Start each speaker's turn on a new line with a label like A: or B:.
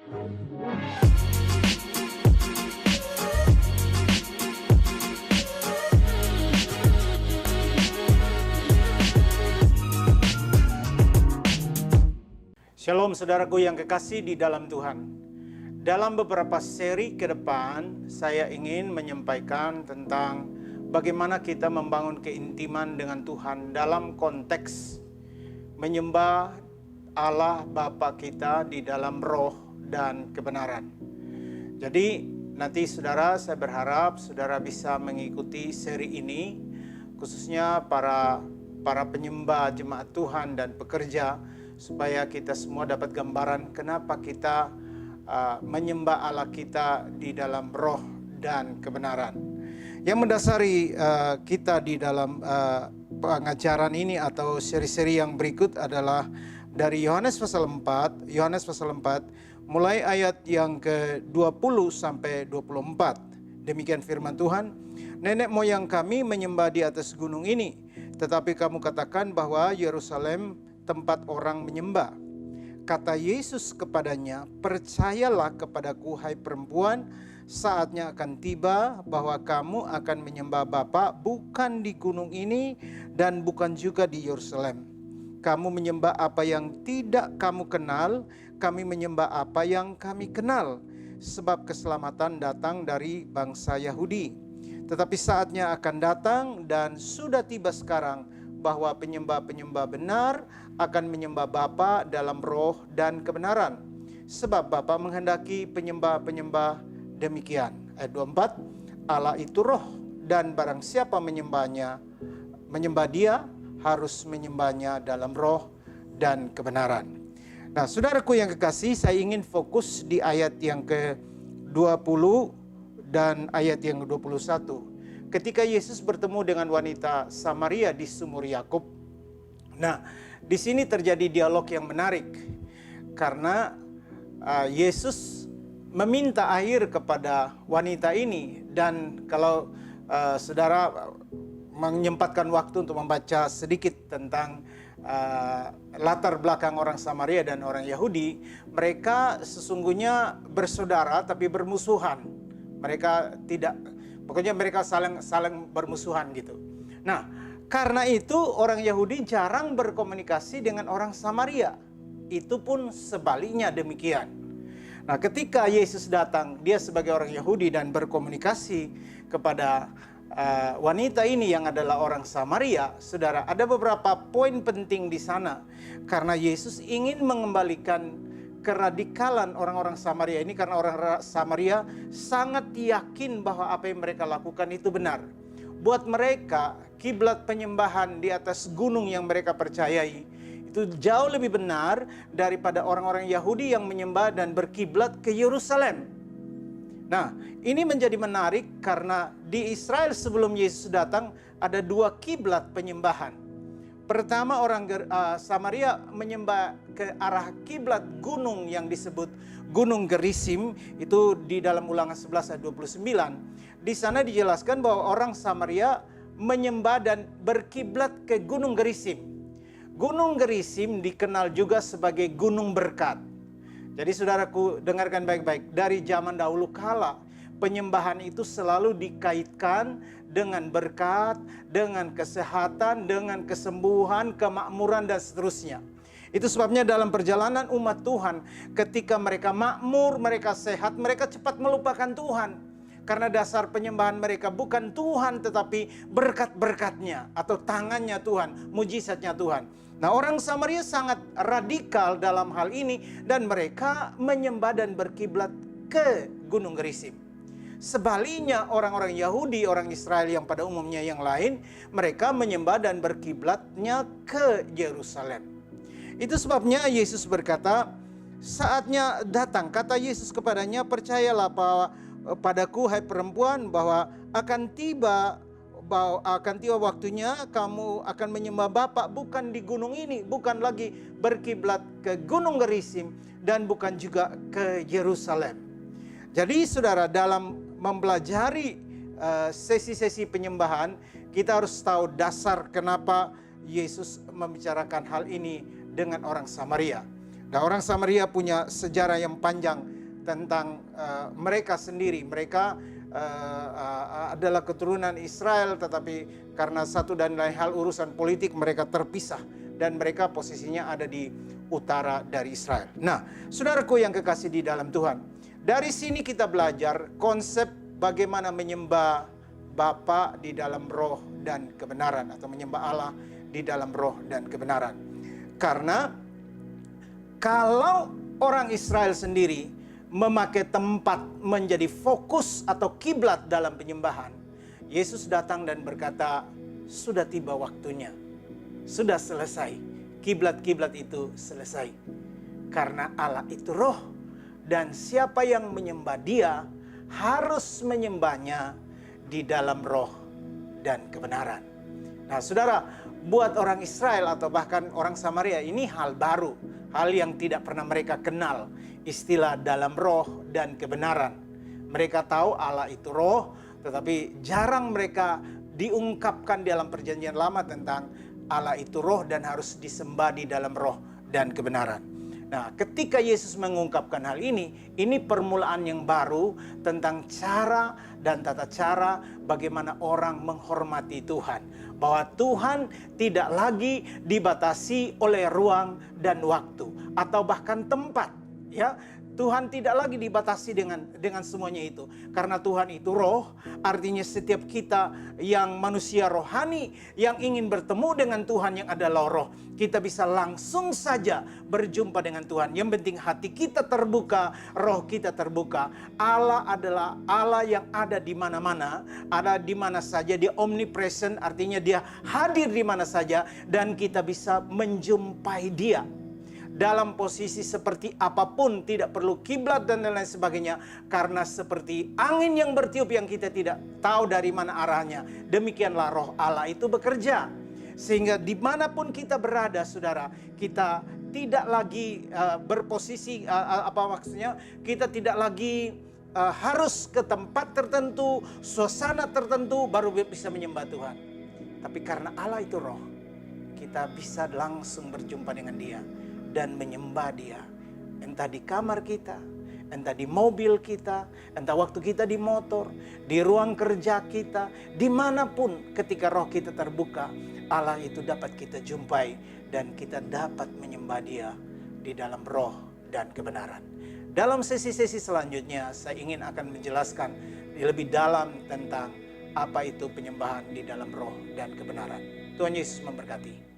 A: Shalom saudaraku yang kekasih di dalam Tuhan. Dalam beberapa seri ke depan, saya ingin menyampaikan tentang bagaimana kita membangun keintiman dengan Tuhan dalam konteks menyembah Allah Bapa kita di dalam roh dan kebenaran. Jadi nanti saudara, saya berharap saudara bisa mengikuti seri ini, khususnya para penyembah jemaat Tuhan dan pekerja, supaya kita semua dapat gambaran kenapa kita menyembah Allah kita di dalam roh dan kebenaran. Yang mendasari kita di dalam pengajaran ini atau seri-seri yang berikut adalah dari Yohanes pasal 4, mulai ayat yang ke-20 sampai 24. Demikian firman Tuhan, "Nenek moyang kami menyembah di atas gunung ini, tetapi kamu katakan bahwa Yerusalem tempat orang menyembah." Kata Yesus kepadanya, "Percayalah kepadaku, hai perempuan, saatnya akan tiba bahwa kamu akan menyembah Bapa bukan di gunung ini dan bukan juga di Yerusalem. Kamu menyembah apa yang tidak kamu kenal, kami menyembah apa yang kami kenal, sebab keselamatan datang dari bangsa Yahudi. Tetapi saatnya akan datang dan sudah tiba sekarang bahwa penyembah-penyembah benar akan menyembah Bapa dalam roh dan kebenaran. Sebab Bapa menghendaki penyembah-penyembah demikian." Ayat 24, "Allah itu roh, dan barang siapa menyembah Dia harus menyembahnya dalam roh dan kebenaran." Nah, saudaraku yang kekasih, saya ingin fokus di ayat yang ke-20 dan ayat yang ke-21. Ketika Yesus bertemu dengan wanita Samaria di sumur Yakub. Nah, di sini terjadi dialog yang menarik karena Yesus meminta air kepada wanita ini, dan kalau saudara menyempatkan waktu untuk membaca sedikit tentang latar belakang orang Samaria dan orang Yahudi, mereka sesungguhnya bersaudara tapi bermusuhan. Pokoknya mereka saling bermusuhan gitu. Nah, karena itu orang Yahudi jarang berkomunikasi dengan orang Samaria. Itu pun sebaliknya demikian. Nah, ketika Yesus datang, dia sebagai orang Yahudi dan berkomunikasi kepada wanita ini yang adalah orang Samaria, saudara, ada beberapa poin penting di sana. Karena Yesus ingin mengembalikan keradikalan orang-orang Samaria ini, karena orang Samaria sangat yakin bahwa apa yang mereka lakukan itu benar. Buat mereka, kiblat penyembahan di atas gunung yang mereka percayai itu jauh lebih benar daripada orang-orang Yahudi yang menyembah dan berkiblat ke Yerusalem. Nah, ini menjadi menarik karena di Israel sebelum Yesus datang ada dua kiblat penyembahan. Pertama, orang Samaria menyembah ke arah kiblat gunung yang disebut Gunung Gerisim, itu di dalam Ulangan 11 ayat 29. Di sana dijelaskan bahwa orang Samaria menyembah dan berkiblat ke Gunung Gerisim. Gunung Gerisim dikenal juga sebagai Gunung Berkat. Jadi saudaraku, dengarkan baik-baik, dari zaman dahulu kala penyembahan itu selalu dikaitkan dengan berkat, dengan kesehatan, dengan kesembuhan, kemakmuran, dan seterusnya. Itu sebabnya dalam perjalanan umat Tuhan, ketika mereka makmur, mereka sehat, mereka cepat melupakan Tuhan. Karena dasar penyembahan mereka bukan Tuhan, tetapi berkat-berkatnya atau tangannya Tuhan, mujizatnya Tuhan. Nah, orang Samaria sangat radikal dalam hal ini, dan mereka menyembah dan berkiblat ke Gunung Gerisim. Sebaliknya orang-orang Yahudi, orang Israel yang pada umumnya yang lain, mereka menyembah dan berkiblatnya ke Yerusalem. Itu sebabnya Yesus berkata, "Saatnya datang," kata Yesus kepadanya, "percayalah padaku, hai perempuan, bahwa akan tiba waktunya kamu akan menyembah Bapa bukan di gunung ini, bukan lagi berkiblat ke Gunung Gerisim, dan bukan juga ke Yerusalem." Jadi saudara, dalam mempelajari sesi-sesi penyembahan, kita harus tahu dasar kenapa Yesus membicarakan hal ini dengan orang Samaria. Nah, orang Samaria punya sejarah yang panjang tentang mereka sendiri. Mereka adalah keturunan Israel, tetapi karena satu dan lain hal urusan politik mereka terpisah dan mereka posisinya ada di utara dari Israel. Nah, saudaraku yang kekasih di dalam Tuhan, dari sini kita belajar konsep bagaimana menyembah Bapa di dalam roh dan kebenaran, atau menyembah Allah di dalam roh dan kebenaran. Karena kalau orang Israel sendiri memakai tempat menjadi fokus atau kiblat dalam penyembahan, Yesus datang dan berkata, sudah tiba waktunya, sudah selesai, kiblat-kiblat itu selesai. Karena Allah itu roh, dan siapa yang menyembah Dia harus menyembahnya di dalam roh dan kebenaran. Nah, saudara, buat orang Israel atau bahkan orang Samaria ini hal baru, hal yang tidak pernah mereka kenal, istilah dalam roh dan kebenaran. Mereka tahu Allah itu roh, tetapi jarang mereka diungkapkan dalam perjanjian lama tentang Allah itu roh dan harus disembah di dalam roh dan kebenaran. Nah, ketika Yesus mengungkapkan hal ini permulaan yang baru tentang cara dan tata cara bagaimana orang menghormati Tuhan. Bahwa Tuhan tidak lagi dibatasi oleh ruang dan waktu atau bahkan tempat, ya. Tuhan tidak lagi dibatasi dengan semuanya itu. Karena Tuhan itu roh, artinya setiap kita yang manusia rohani yang ingin bertemu dengan Tuhan yang adalah roh, kita bisa langsung saja berjumpa dengan Tuhan. Yang penting hati kita terbuka, roh kita terbuka. Allah adalah Allah yang ada di mana-mana, ada di mana saja. Dia omnipresent, artinya Dia hadir di mana saja dan kita bisa menjumpai Dia. Dalam posisi seperti apapun, tidak perlu kiblat dan lain sebagainya. Karena seperti angin yang bertiup yang kita tidak tahu dari mana arahnya, demikianlah roh Allah itu bekerja. Sehingga dimanapun kita berada, saudara, kita tidak lagi berposisi, kita tidak lagi harus ke tempat tertentu, suasana tertentu baru bisa menyembah Tuhan. Tapi karena Allah itu roh, kita bisa langsung berjumpa dengan Dia dan menyembah Dia, entah di kamar kita, entah di mobil kita, entah waktu kita di motor, di ruang kerja kita, dimanapun ketika roh kita terbuka, Allah itu dapat kita jumpai dan kita dapat menyembah Dia di dalam roh dan kebenaran. Dalam sesi-sesi selanjutnya saya ingin akan menjelaskan lebih dalam tentang apa itu penyembahan di dalam roh dan kebenaran. Tuhan Yesus memberkati.